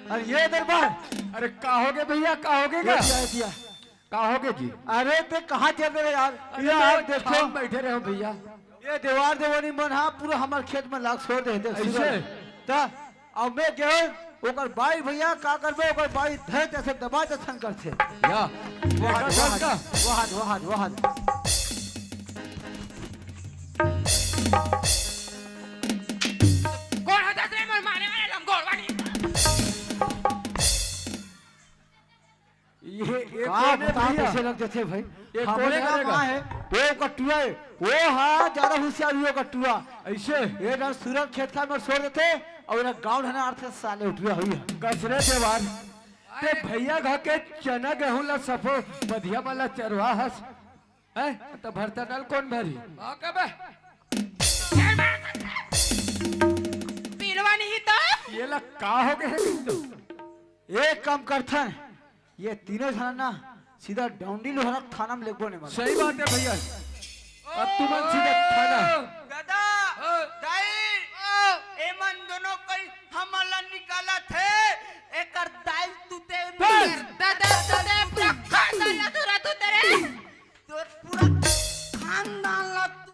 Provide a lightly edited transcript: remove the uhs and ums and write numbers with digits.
अरे ये दरबार, अरे कहोगे भैया, कहोगे क्या? दिया कहोगे जी? अरे ते कहाँ चल रहे यार? अरे यार देखो देखो बैठे रहो भैया। ये देवार देवनी मन हाँ पूरा हमारे खेत में लाग छोड़ देते ऐसे? ता अब मैं गए ओकर बाई भैया का करबे ओकर बाई धर ते सब दबा ते छन करछे या वहां कौन होता है मन मारने वाले लंगोट वाली? ये कहाँ कौन है कहाँ भैया? कैसे लगते थे भाई? ये कौन हमारे गाँव करेगा? कहाँ है? वो कटुआ है, वो हाँ ज्यादा होशियार हुआ कटुआ। ऐसे ये ना सूरज खेत का में छोड़ देते और ना गाँव ढना अर्थ साले उठुआ हुई है। कसरे देवार ते भैया घर के चना गेहूं ला सफो बढ़िया वाला चरवा हस है तो भरता डाल कौन भरी? ओके बे पीलवा नहीं तो ये ला का हो गए तो एक काम करथन ये तीनों जना ना सीधा डौंडी लोहरा थाना में लेको नहीं मार। सही बात है भैया। अब तुम सीधा थाना